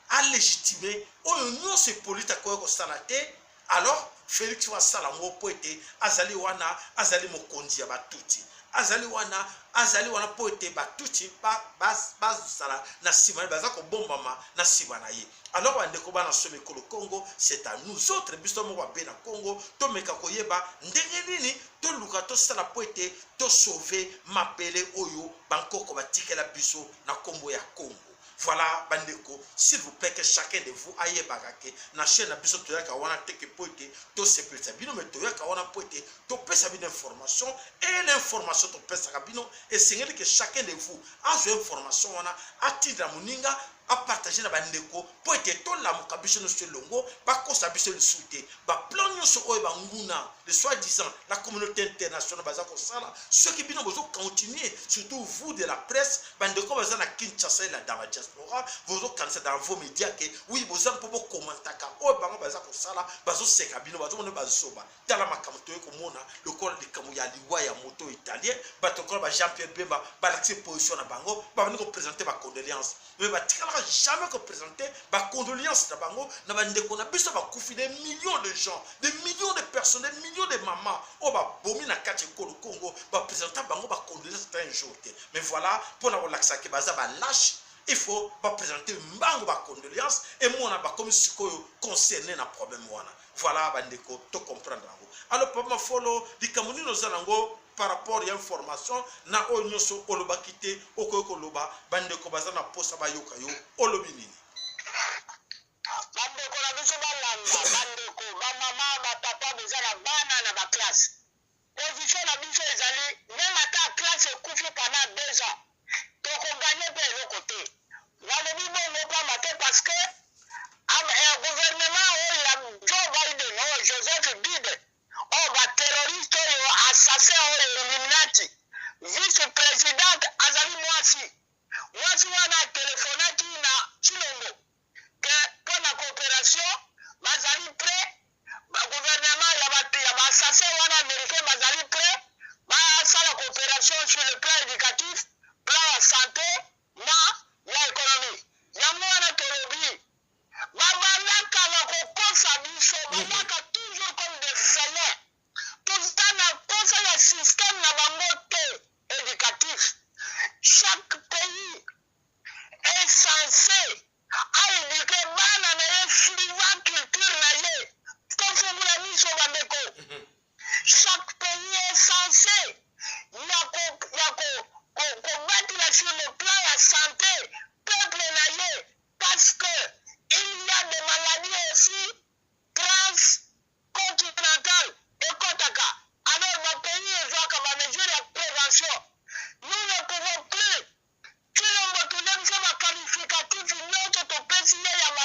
a légitimer oyo nyonso Hippolyte koyo ko sala te. Alors Félix wa sala ngo po ete azali wana azali mokonzi ya batuti, azali wana po ete batuti bazala na sima baza ko bombama na sima na ye. Alors bandeko bana somi kolo Congo, c'est à nous autres biso mo ba bena Congo to meka koyeba ndenge nini to luka to sala po ete to sauver mapele oyo bankoko batikela biso na kombo ya Congo. Voilà bandeko, s'il vous plaît que chacun de vous aille bagake na chaîne na biso toyaka wana teke poete to sécurité bino me toyaka wana poete to pesa bino information et l'information to pesa kabino et sengeli que chacun de vous a une information wana atidra muninga a partager na bandeko poete to la mukabiso no selongo ba kosa biso le souté ba plan nyonso oyo ba nguna le soi-disant la communauté internationale baza ko sala ceux qui bino bozo continuer surtout vous de la presse bandeko baza na Kinshasa la dans la diaspora bozo kanisa dans vos médias que oui bozo popo commentaka oyo bango baza ko sala bazo seka bino bazo mona bazo soba tala makamoto ko mona le corps de kamu ya liwa ya moto italien bato ko ba Jean-Pierre Bemba ba la position na bango ba venir ko présenter ba condoléances mais ba tikala jamais que présenter ba condoléances na bango na bandeko na biso ba kufi des millions de gens, des millions de personnes, des millions de mamans o ba bomi na kati ko Congo ba présenter bango ba condoléances un jour. Mais voilà pour la relaxa ke baza ba lâche, il faut pas présenter mbango ba condoléances et moi na ba comme sikoyo concerné na problème wana. Voilà bandeko to comprendre ngo. Alors papa follow di kamuni no zanango par rapport à l'information na onyoso olobakite okoko loba bandeko bazana posa bayoka yo olobini bandeko na biso balanda bandeko bamama bapapa bezala bana na baklasse position na biso ezali même ata classe ekufi pendant 2 ans tokoganye mpe eloko te nalobi bongo pamba te parce que gouvernement oyo ya Joe Biden oyo Joseph Biden oyo baterroriste oyo assassin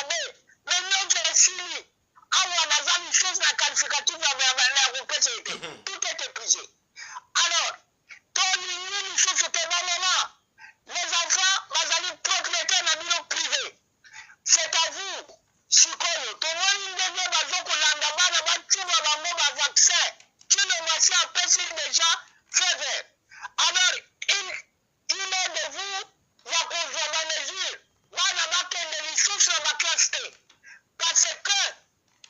mabe mais nyonso esili awa naza chose na qualificative ya kopesa ete tout est épuisé. Alors tolingi lisusu te bamama les enfants bazali propriétaire na bino privé. C'est à vous sikoyo tomoni ndenge bazokolanda bana batuna bango bavaccin kino mwasi apesi déjà feu vert. Alors il est de vous ya kozwa bamesure bana bakende lisusu na baklasse te parce que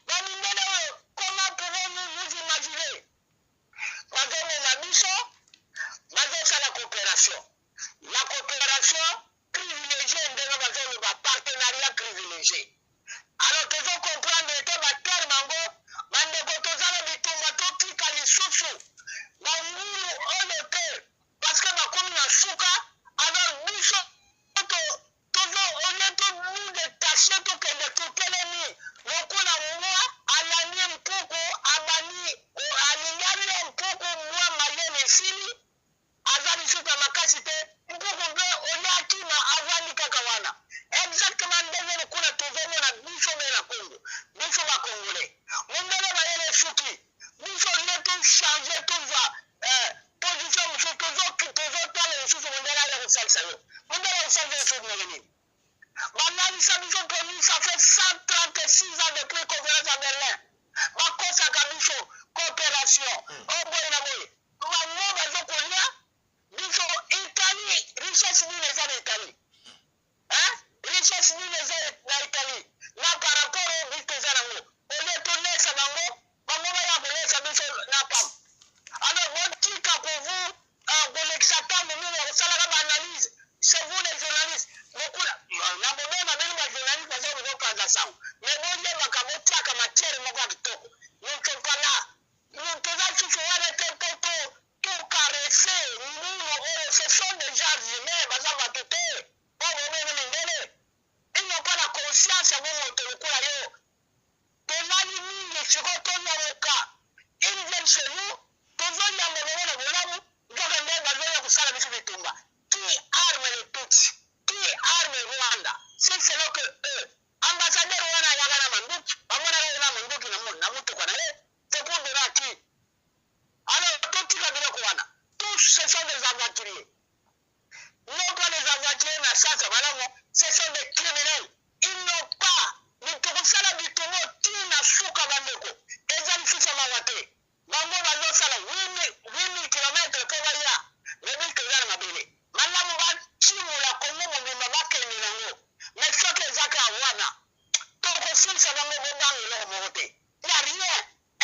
bamindele oyo comment pouvons-nous nous imaginer bazomema biso bazosala coopération. La coopération privilégiée ndenge bazoloba partenariat privilégié. Alors tozo comprendre ete baterme yango bandeko tozala bitumba totika lisusu bangulu oyo te parce que bakomi na suka. Alors biso tozo olie to nous détaché tokende totelemi lokola mwa alani mpuku abani alingani mpuku mwa mayele esili aza lisusu ya makasi te mpuku mpe oliaki na avandi kaka wana exactement ndenge lokuna tozomona biso mpe na Congo biso bakongole mondele bayele suki biso nde tochange tozwa position mosusu tozotala lisusu mondele aya kosalisa yo mondele akosalisa lisusu ndenge nini banalisa biso mponi ça fait 136 ans depuis conférence à Berlin bakosaka biso coopération oboye na boye bango bazokolia biso Italie richesse nini eza na Italie richesse nini eza na Italie na par rapport au biso eza nango olie tonesa bango bango baya kolesa biso na pam. Alors botika kovu kolekisa ntambo nini ya kosalaka baanalyse. C'est vous les journalistes bokula na bobema bino bajournaliste baza kozokanza sango mais boyebaka botiaka matière moko ya kitoko nokopala toza susu wana te tokarese mbulu oyo ce sont des gens humains baza bato te oyo bobene mindele ils n'ont pas la conscience ya bomoto lokola yo tozali mingi siko tonyamoka ils viennent chez nous tozonyamba bango na bolamu nzoka ndenge bazoya kosala biso bitumba. Qui arme les Tutsis? Qui arme Rwanda? Si c'est là que eux, ambassadeur Rwanda Yagana Mandouk, Amona Mandouk Namutu Kwanale, c'est pour donner à qui? Alors, tout le monde Rwanda, tous ce sont des aventuriers. Non pas des aventuriers, mais ça, ce sont des criminels. Ils n'ont pas de Tokusala Bitumo, Tina Souka Bandeko, Ezan Sousa Mawate, Mambo Bazosala, 8000 km Kovaya, le but que j'ai mabélé. Malamu ba chimula Kongo mobimba bakende nango mais soki ezaka wana tokosilisa bango bobango eloko moko te. Il y a rien.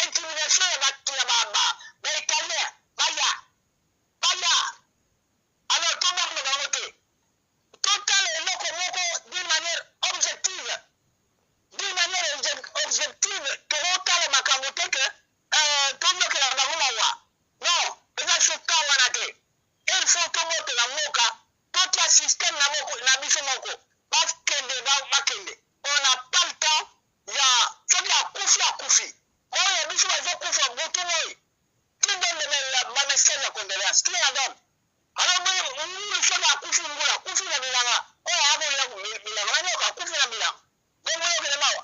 Intimidation ya baitalien baya alors tobango bango te totala eloko moko d'une manière objective tokotala makambo te ke tozokela bango mawa non eza suka wana te. Il faut que la moka, tout le système na biso moko, bakende. On n'a pas le temps, il y a koufi. Moi, il y a biso bazo butu moi. Qui donne ma message de condoléance? Qui la donne? Alors, nous sommes à koufi na bilanga. Oh, abo ya bilanga, manyoka koufi na bilanga. Bon, moi, je mawa.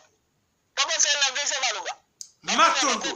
Comment c'est la deuxième maloba? Matondo.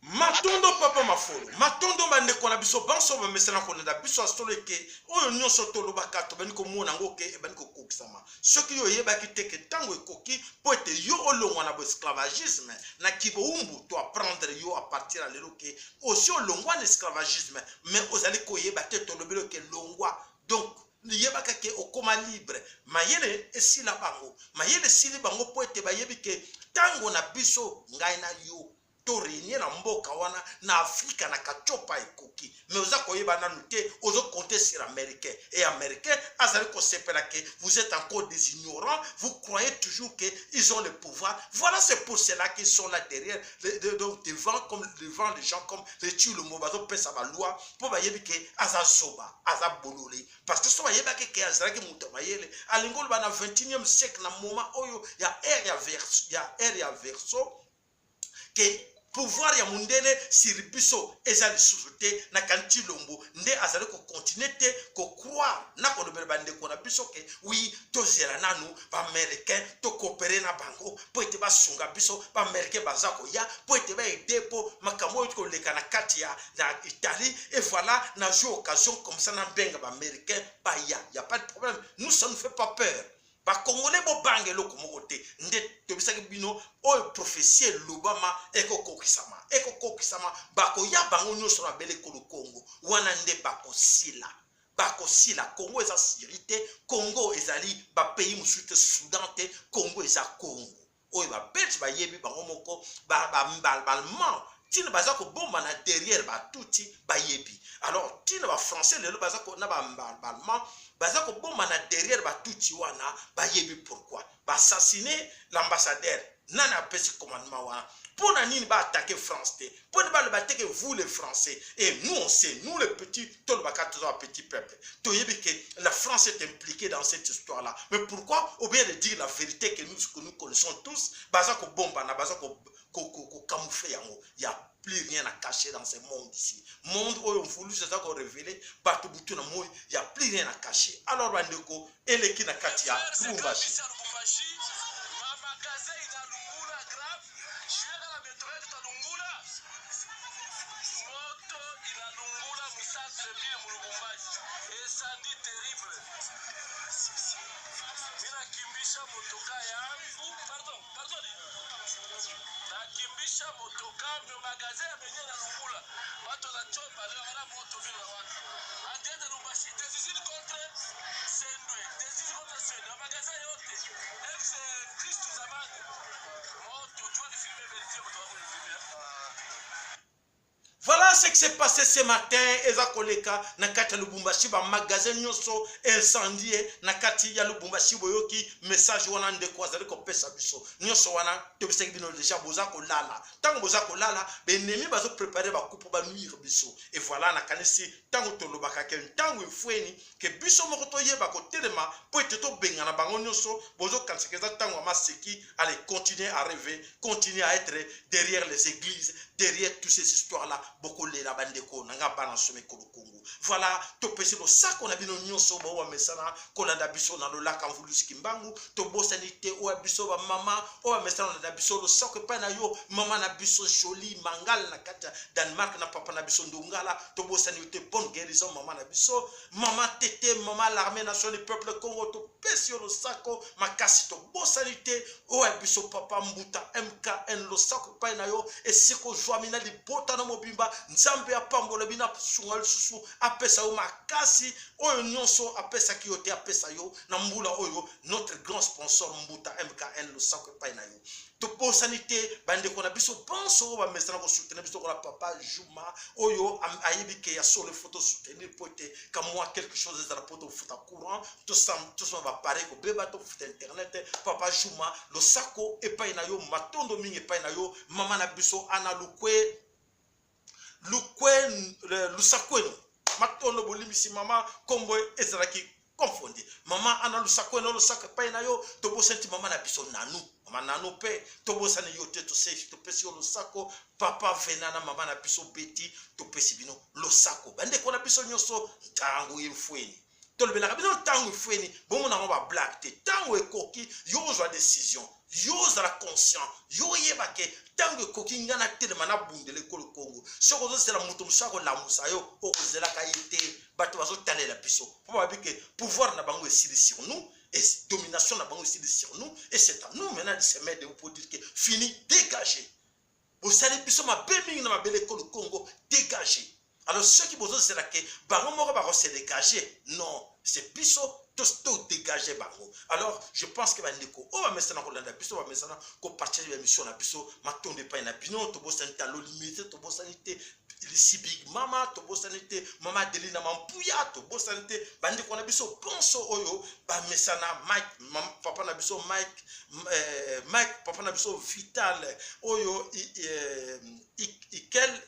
Matondo papa mafolo matondo bandeko na biso banso bamesana konenda biso asolo eke oyo nyonso tolobaka tobani komona ngo ke ebani kokokisama soki yo yebaki teke tango ekoki po ete yo olongwa na esclavagisme na kiboumbu to apprendre yo à partir à lelo ke aussi olongwa na esclavagisme mais ozali koyeba te tolobelo ke longwa donc yebaka ke okoma libre mayele esila bango mayele sili bango po ete bayebi ke tango na biso ngai na yo to réunir na mboka wana na Afrika na kachopa ekoki mais oza koyeba nanu te ozo compter sur américain et américain azali ko sepela ke vous êtes encore des ignorants, vous croyez toujours que ils ont le pouvoir. Voilà, c'est pour cela qu'ils sont là derrière donc devant les gens comme les Tchulu Mobazo pesa ba loi pour ba yebi ke azazoba azabolole parce que so ba yeba ke azala ke muto mayele alingol ba na 21e siècle na moment oyo ya ère ya verso que pouvoir ya mundele sur biso ezali sous-te na kanti lombo nde azali ko continuer te ko croire na ko lobela bande ko na biso ke oui tozela nanu ba américain to coopérer na bango po ete ba sunga biso ba américain bazako ya po ete ba aider po makamo ko leka na kati ya Italie et voilà na joué occasion comme ça na benga ba américain ba y a pas de problème, nous ça nous fait pas peur. Ba congolais bo bange loko mokote nde tobisaki bino o prophétie lobama eko kokisama bako ya bango nyoso na bele ko Congo wana nde bako sila Congo eza sirité Congo ezali ba pays musuite Soudan te Congo eza Congo oyo ba belge ba yebi bango moko ba allemand tina baza ko bomba na derrière ba tuti ba yebi alors tina ba français lelo baza ko na ba allemand baza ko bomba na derrière ba tuti wana ba yebi pourquoi ba assassiner l'ambassadeur nana apesi commandement wana pour nani ba attaquer France te pour ne pas le battre que vous les Français et nous on sait nous les petits tout le petit peuple to yebi que la France est impliquée dans cette histoire là mais pourquoi ou bien de dire la vérité que nous connaissons tous baza ko bomba na baza ko camoufler yango il y a plus rien à cacher dans ce monde ici. Monde où on voulu c'est ça qu'on révélé partout bouton na moi il y a plus rien à cacher. Alors bandeko eleki na katia Lubumbashi. Nakimbisha motoka me magasin amenye na lungula watu na chomba leo wana moto vile watu atende Lubumbashi desizini contre Sendwe desizini contre Sendwe magasin yote ex Christ zamani moto tu ni filmer vérifier moto wako filmer. Voilà ce qui s'est passé ce matin eza koleka na kati ya Lubumbashi ba magasin nyonso incendié na kati ya Lubumbashi boyoki message wana ndeko azali ko pesa biso nyonso wana tobisaki bino déjà boza ko lala tango boza ko lala be ennemi bazo préparer ba coupe ba nuire biso et voilà na kanisi tango tolobaka ke tango ifweni ke biso moko toyeba ko telema po ete to benga na bango nyonso bozo kansekeza tango maseki allez continuer à rêver continuer à être derrière les églises derrière toutes ces histoires là beaucoup les la bandeko nanga bana somé ko Congo voilà to pesi lo sako na bino nyonso bo wa mesana ko na biso na lo laka mvulusi kimbangu to bosanité o biso ba mama o mesana na biso lo sako pa na yo mama na biso joli mangal na kata Danemark na papa na biso ndungala to bosanité bonne guérison mama na biso mama tete mama l'armée nationale du peuple Congo to pesi lo sako makasi to bosanité o biso papa mbuta MKN lo sako pa na yo et siko joamina li bota na mobimba nzambe apambola bina sungal susu apesa o makasi oyo nyonso apesa kiyote apesa yo na mbula oyo notre grand sponsor mbuta MKN lo sako pa na yo to bosanité bande ko na biso bonso ba mesana ko soutenir biso ko la papa Juma oyo ayibike ya sur les photos soutenir pote comme moi quelque chose dans la photo photo courant tout ça va pareil ko beba to foot internet papa Juma lo sako e pa na yo matondo mingi pa na yo mama na biso ana lukwe lusakweno matondo bolimisi mama kombo ezalaki confondi mama ana lusakweno lusaka pa na yo to bosenti mama na biso nanu mama nanu pe to bosani yo te to se to pesi yo lusako papa venana mama na biso beti to pesi bino lusako bande ko na biso nyoso tango yefweni to lebela bino tango yefweni bomo na ba black te tango ekoki yo ozwa décision yo ozala conscient yo yebake tango ekoki ngana telema na bundele ko Congo soko zo sela mutu msako la musa yo okozela ka yete bato bazo talela biso po ba bike pouvoir na bango esili sur nous et domination na bango esili sur nous et c'est à nous maintenant de se mettre pour dire que fini dégagez vous savez biso ma bemi na mabele ko Congo dégagez. Alors ceux qui besoin c'est là que bango moko ba se dégager non c'est biso to dégager bango. Alors je pense que bandeko o ba mesana ko landa biso ba mesana ko partager émission na biso matonde pa na bino to bosanité lo limité to bosanité ici big mama to bosanité mama Delina mampuya to bosanité bandeko na biso bonso oyo ba mesana Mike papa na biso Mike papa na biso biso Vital oyo ikel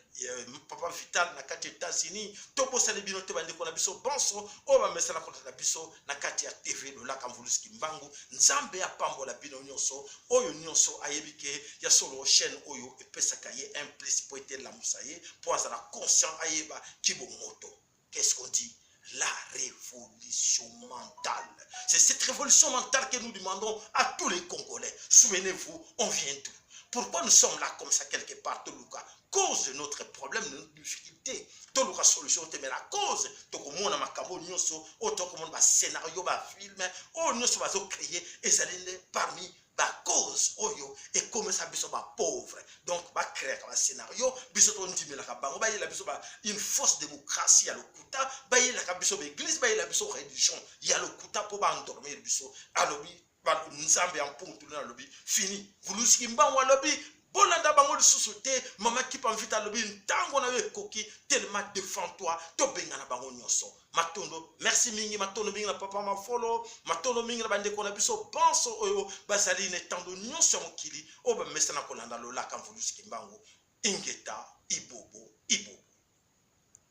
papa Vital na kati États-Unis to bosala bino te bande ko na biso banso o ba mesana ko na biso na kati ya TV lo laka mvuluski mbangu nzambe apambola bino nyonso oyo nyonso ayebike ya solo chaîne oyo epesaka ye un plus pour être la musaye pour azala conscient ayeba kibo moto. Qu'est-ce qu'on dit? La révolution mentale. C'est cette révolution mentale que nous demandons à tous les Congolais. Souvenez-vous, on vient d'où? Pourquoi nous sommes là comme ça quelque part, Toluka? Cause de notre problème, de notre difficulté. Toluka solution, mais la cause, Tokomona Makabo Nyoso, Otokomon ba scénario, ba film, oh Nyoso va créer, et ça parmi ba cause oyo et comme ça biso ba pauvre donc ba créer un scénario biso to ndimi la kabango ba yela biso ba une fausse démocratie à l'okuta ba yela ka biso ba église ba yela biso religion ya l'okuta pour ba endormir biso alobi ba nzambe en pontu na lobi fini vuluski mbango alobi bolanda bango lisusu te mama ki pa mvita lobi ntango na yo ekoki tellement défends-toi to benga na bango nyonso matondo merci mingi matondo mingi na papa mafolo matondo mingi na bandeko na biso banso oyo bazali ne tando nyonso mokili o ba mesana kolanda lola kan vuluski mbango ingeta ibo